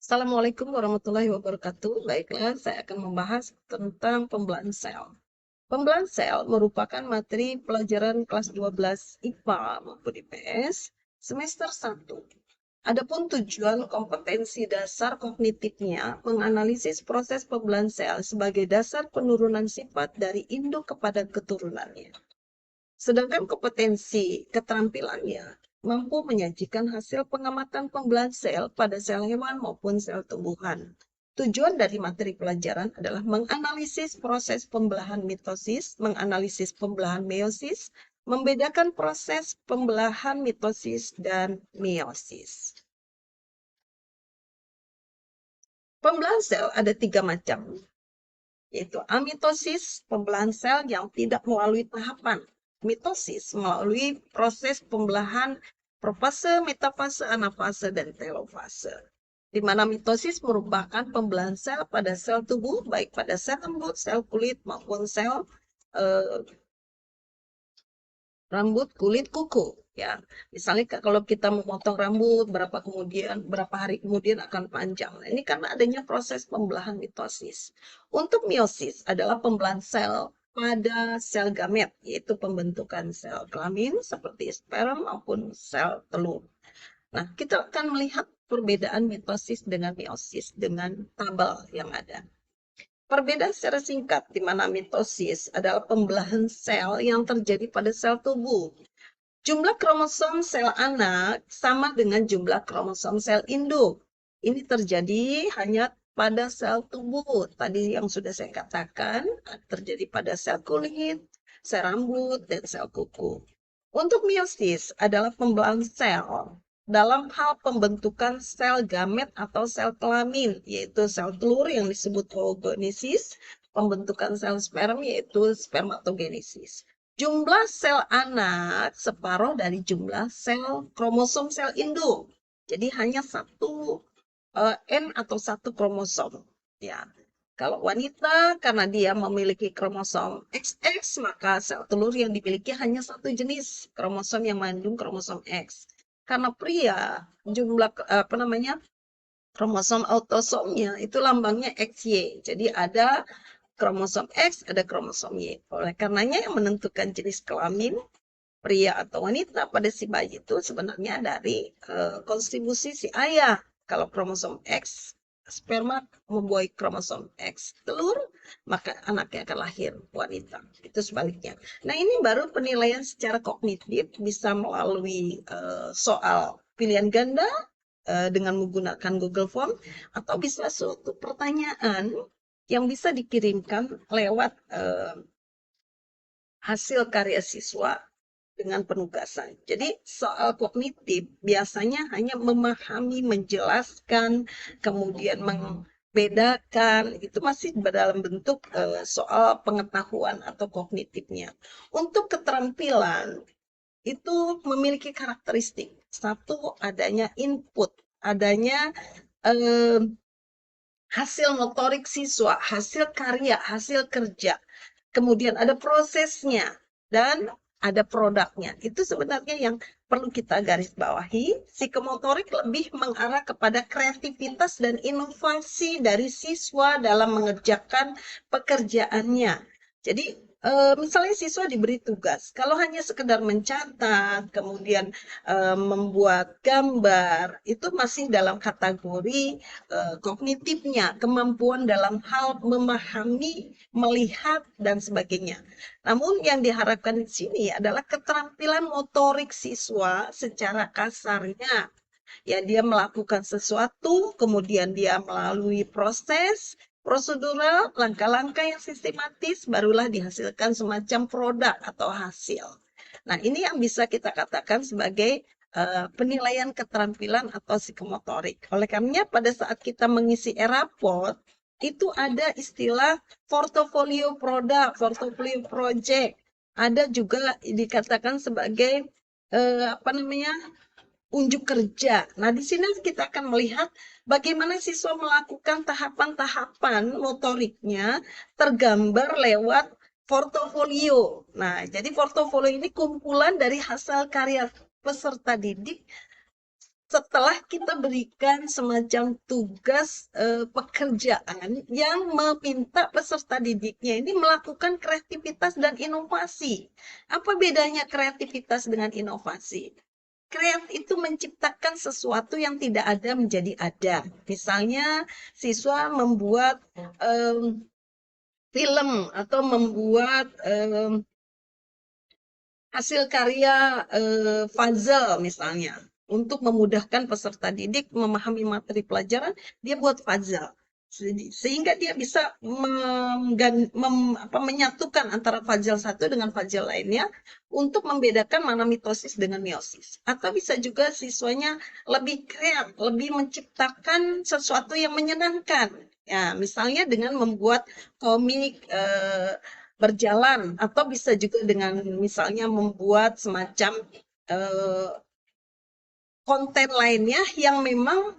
Assalamualaikum warahmatullahi wabarakatuh. Baiklah, saya akan membahas tentang pembelahan sel. Pembelahan sel merupakan materi pelajaran kelas 12 IPA maupun IPS semester 1. Adapun tujuan kompetensi dasar kognitifnya menganalisis proses pembelahan sel sebagai dasar penurunan sifat dari induk kepada keturunannya. Sedangkan kompetensi keterampilannya mampu menyajikan hasil pengamatan pembelahan sel pada sel hewan maupun sel tumbuhan. Tujuan dari materi pelajaran adalah menganalisis proses pembelahan mitosis, menganalisis pembelahan meiosis, membedakan proses pembelahan mitosis dan meiosis. Pembelahan sel ada 3 macam, yaitu amitosis, pembelahan sel yang tidak melalui tahapan. Mitosis melalui proses pembelahan profase, metafase, anafase, dan telofase. Di mana mitosis merupakan pembelahan sel pada sel tubuh, baik pada sel rambut, sel kulit, maupun sel eh, rambut, kulit, kuku. Ya, misalnya kalau kita memotong rambut, berapa hari kemudian akan panjang. Nah, ini karena adanya proses pembelahan mitosis. Untuk meiosis adalah pembelahan sel pada sel gamet, yaitu pembentukan sel kelamin seperti sperma maupun sel telur. Nah, kita akan melihat perbedaan mitosis dengan meiosis dengan tabel yang ada. Perbedaan secara singkat, di mana mitosis adalah pembelahan sel yang terjadi pada sel tubuh. Jumlah kromosom sel anak sama dengan jumlah kromosom sel induk. Ini terjadi hanya pada sel tubuh. Tadi yang sudah saya katakan, terjadi pada sel kulit, sel rambut, dan sel kuku. Untuk meiosis adalah pembelahan sel dalam hal pembentukan sel gamet atau sel kelamin, yaitu sel telur yang disebut oogenesis, pembentukan sel sperma yaitu spermatogenesis. Jumlah sel anak separuh dari jumlah sel kromosom sel induk. Jadi hanya satu N atau satu kromosom. Ya. Kalau wanita karena dia memiliki kromosom XX, maka sel telur yang dimiliki hanya satu jenis kromosom yang mengandung kromosom X. Karena pria jumlah kromosom autosomnya itu lambangnya XY. Jadi ada kromosom X, ada kromosom Y. Oleh karenanya yang menentukan jenis kelamin pria atau wanita pada si bayi itu sebenarnya dari kontribusi si ayah. Kalau kromosom X, sperma membuai kromosom X telur, maka anaknya akan lahir wanita. Itu sebaliknya. Nah, ini baru penilaian secara kognitif bisa melalui soal pilihan ganda dengan menggunakan Google Form, atau bisa suatu pertanyaan yang bisa dikirimkan lewat hasil karya siswa dengan penugasan. Jadi soal kognitif biasanya hanya memahami, menjelaskan, kemudian membedakan, itu masih dalam bentuk soal pengetahuan atau kognitifnya. Untuk keterampilan itu memiliki karakteristik. Satu, adanya input, adanya eh, hasil motorik siswa, hasil karya, hasil kerja. Kemudian ada prosesnya dan ada produknya. Itu sebenarnya yang perlu kita garis bawahi. Psikomotorik lebih mengarah kepada kreativitas dan inovasi dari siswa dalam mengerjakan pekerjaannya. Jadi misalnya siswa diberi tugas, kalau hanya sekedar mencatat, kemudian membuat gambar, itu masih dalam kategori kognitifnya, kemampuan dalam hal memahami, melihat, dan sebagainya. Namun yang diharapkan di sini adalah keterampilan motorik siswa secara kasarnya. Ya, dia melakukan sesuatu, kemudian dia melalui proses, prosedural, langkah-langkah yang sistematis, barulah dihasilkan semacam produk atau hasil. Nah, ini yang bisa kita katakan sebagai penilaian keterampilan atau psikomotorik. Oleh karenanya pada saat kita mengisi e-raport, itu ada istilah portofolio produk, portofolio project. Ada juga dikatakan sebagai unjuk kerja. Nah, di sini kita akan melihat bagaimana siswa melakukan tahapan-tahapan motoriknya tergambar lewat portofolio. Nah, jadi portofolio ini kumpulan dari hasil karya peserta didik setelah kita berikan semacam tugas pekerjaan yang meminta peserta didiknya ini melakukan kreativitas dan inovasi. Apa bedanya kreativitas dengan inovasi? Kreat itu menciptakan sesuatu yang tidak ada menjadi ada. Misalnya, siswa membuat film atau membuat hasil karya puzzle misalnya. Untuk memudahkan peserta didik memahami materi pelajaran, dia buat puzzle. Sehingga dia bisa menyatukan antara puzzle satu dengan puzzle lainnya untuk membedakan mana mitosis dengan meiosis. Atau bisa juga siswanya lebih kreatif, lebih menciptakan sesuatu yang menyenangkan. Ya, misalnya dengan membuat komik berjalan atau bisa juga dengan misalnya membuat semacam eh, konten lainnya yang memang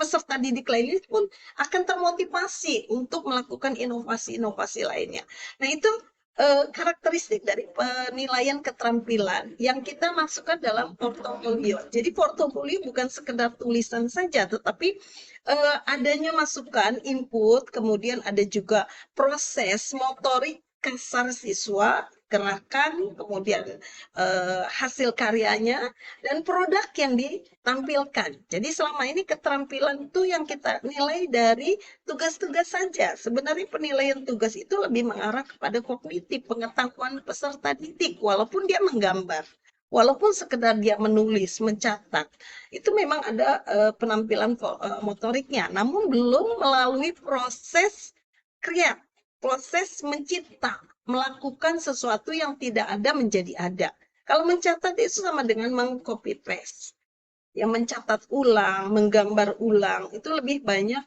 peserta didik lainnya pun akan termotivasi untuk melakukan inovasi-inovasi lainnya. Nah, itu karakteristik dari penilaian keterampilan yang kita masukkan dalam portofolio. Jadi portofolio bukan sekedar tulisan saja, tetapi adanya masukan, input, kemudian ada juga proses motorik kasar siswa, gerakan, kemudian hasil karyanya, dan produk yang ditampilkan. Jadi selama ini keterampilan itu yang kita nilai dari tugas-tugas saja. Sebenarnya penilaian tugas itu lebih mengarah kepada kognitif, pengetahuan peserta didik, walaupun dia menggambar. Walaupun sekedar dia menulis, mencatat, itu memang ada penampilan motoriknya, namun belum melalui proses kreat, proses mencipta, melakukan sesuatu yang tidak ada menjadi ada. Kalau mencatat itu sama dengan meng-copy paste. Yang mencatat ulang, menggambar ulang, itu lebih banyak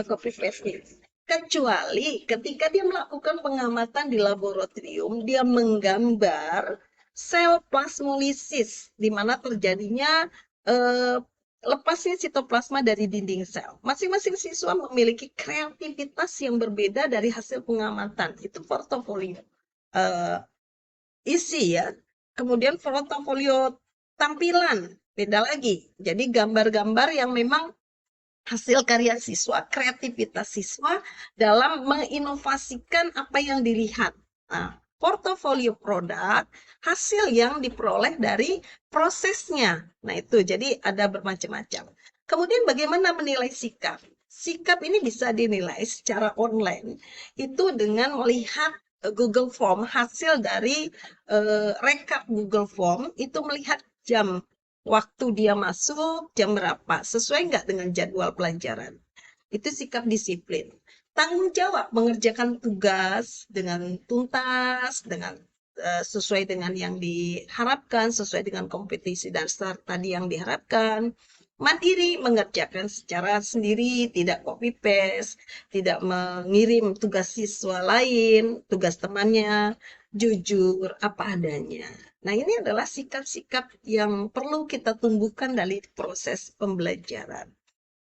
copy paste-nya. Kecuali ketika dia melakukan pengamatan di laboratorium, dia menggambar sel plasmolisis, di mana terjadinya eh, lepasnya sitoplasma dari dinding sel. Masing-masing siswa memiliki kreativitas yang berbeda dari hasil pengamatan. Itu portofolio eh, isi ya. Kemudian portofolio tampilan, beda lagi. Jadi gambar-gambar yang memang hasil karya siswa, kreativitas siswa dalam menginovasikan apa yang dilihat. Nah, portofolio produk, hasil yang diperoleh dari prosesnya. Nah, itu jadi ada bermacam-macam. Kemudian bagaimana menilai sikap? Sikap ini bisa dinilai secara online itu dengan melihat Google Form, hasil dari rekap Google Form itu melihat jam waktu dia masuk, jam berapa, sesuai nggak dengan jadwal pelajaran. Itu sikap disiplin. Tanggung jawab mengerjakan tugas dengan tuntas, dengan sesuai dengan yang diharapkan, sesuai dengan kompetisi dasar tadi yang diharapkan. Mandiri mengerjakan secara sendiri, tidak copy paste, tidak mengirim tugas siswa lain, tugas temannya, jujur apa adanya. Nah, ini adalah sikap-sikap yang perlu kita tumbuhkan dari proses pembelajaran.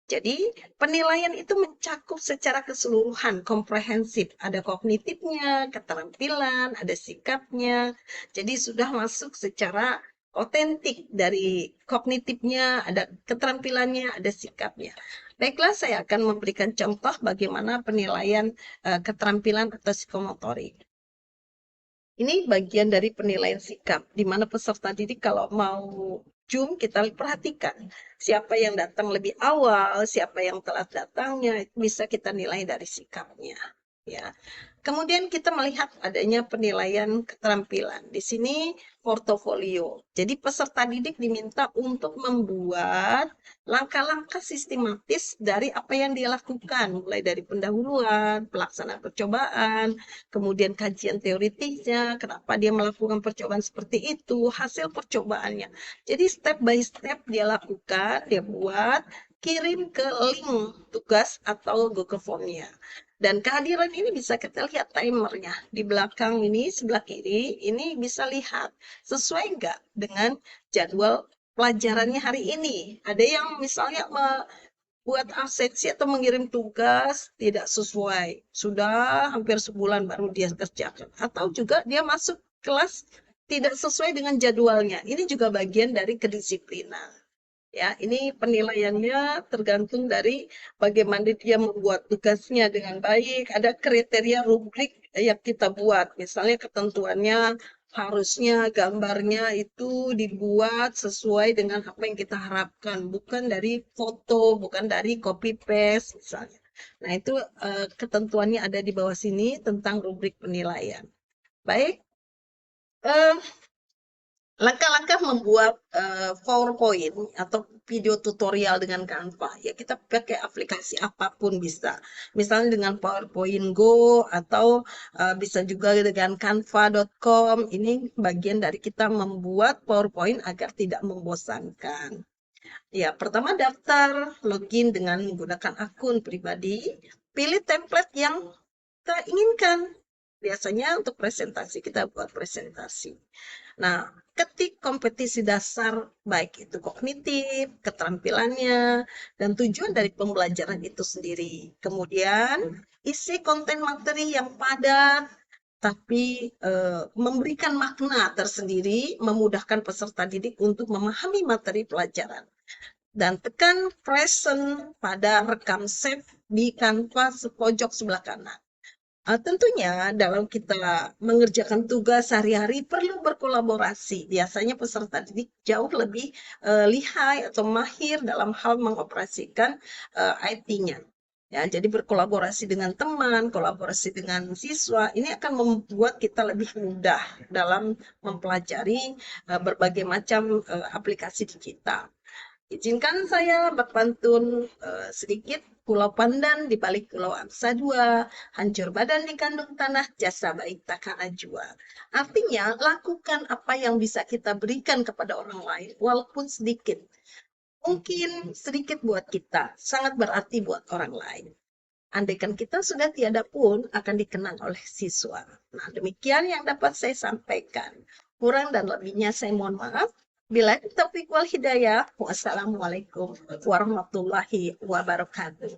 Jadi, penilaian itu mencakup secara keseluruhan, komprehensif. Ada kognitifnya, keterampilan, ada sikapnya. Jadi, sudah masuk secara otentik dari kognitifnya, ada keterampilannya, ada sikapnya. Baiklah, saya akan memberikan contoh bagaimana penilaian keterampilan atau psikomotorik. Ini bagian dari penilaian sikap, di mana peserta didik kalau mau Zoom kita perhatikan siapa yang datang lebih awal, siapa yang telat datangnya, bisa kita nilai dari sikapnya. Ya, kemudian kita melihat adanya penilaian keterampilan. Di sini portofolio. Jadi peserta didik diminta untuk membuat langkah-langkah sistematis dari apa yang dia lakukan, mulai dari pendahuluan, pelaksanaan percobaan, kemudian kajian teoritiknya, kenapa dia melakukan percobaan seperti itu, hasil percobaannya. Jadi step by step dia lakukan, dia buat, kirim ke link tugas atau Google Form-nya. Dan kehadiran ini bisa kita lihat timernya. Di belakang ini, sebelah kiri, ini bisa lihat sesuai nggak dengan jadwal pelajarannya hari ini. Ada yang misalnya buat absensi atau mengirim tugas tidak sesuai. Sudah hampir sebulan baru dia kerjakan. Atau juga dia masuk kelas tidak sesuai dengan jadwalnya. Ini juga bagian dari kedisiplinan. Ya, ini penilaiannya tergantung dari bagaimana dia membuat tugasnya dengan baik. Ada kriteria rubrik yang kita buat. Misalnya ketentuannya harusnya gambarnya itu dibuat sesuai dengan apa yang kita harapkan, bukan dari foto, bukan dari copy paste misalnya. Nah, itu ketentuannya ada di bawah sini tentang rubrik penilaian. Baik, eh, langkah-langkah membuat PowerPoint atau video tutorial dengan Canva, ya kita pakai aplikasi apapun bisa. Misalnya dengan PowerPoint Go atau bisa juga dengan canva.com. Ini bagian dari kita membuat PowerPoint agar tidak membosankan. Ya, pertama daftar login dengan menggunakan akun pribadi, pilih template yang kita inginkan. Biasanya untuk presentasi kita buat presentasi. Nah, ketik kompetisi dasar baik itu kognitif, keterampilannya, dan tujuan dari pembelajaran itu sendiri. Kemudian, isi konten materi yang padat, tapi memberikan makna tersendiri, memudahkan peserta didik untuk memahami materi pelajaran. Dan tekan present pada rekam save di kanvas pojok sebelah kanan. Tentunya dalam kita mengerjakan tugas sehari-hari perlu berkolaborasi. Biasanya peserta didik jauh lebih lihai atau mahir dalam hal mengoperasikan IT-nya. Ya, jadi berkolaborasi dengan teman, kolaborasi dengan siswa, ini akan membuat kita lebih mudah dalam mempelajari berbagai macam aplikasi digital. Izinkan saya berpantun sedikit. Pulau Pandan di balik Pulau Angsa Dua, hancur badan di kandung tanah, jasa baik takkan ajua. Artinya, lakukan apa yang bisa kita berikan kepada orang lain, walaupun sedikit. Mungkin sedikit buat kita, sangat berarti buat orang lain. Andaikan kita sudah tiada pun akan dikenang oleh siswa. Nah, demikian yang dapat saya sampaikan. Kurang dan lebihnya saya mohon maaf. Bila taufiq wal hidayah. Wassalamualaikum warahmatullahi wabarakatuh.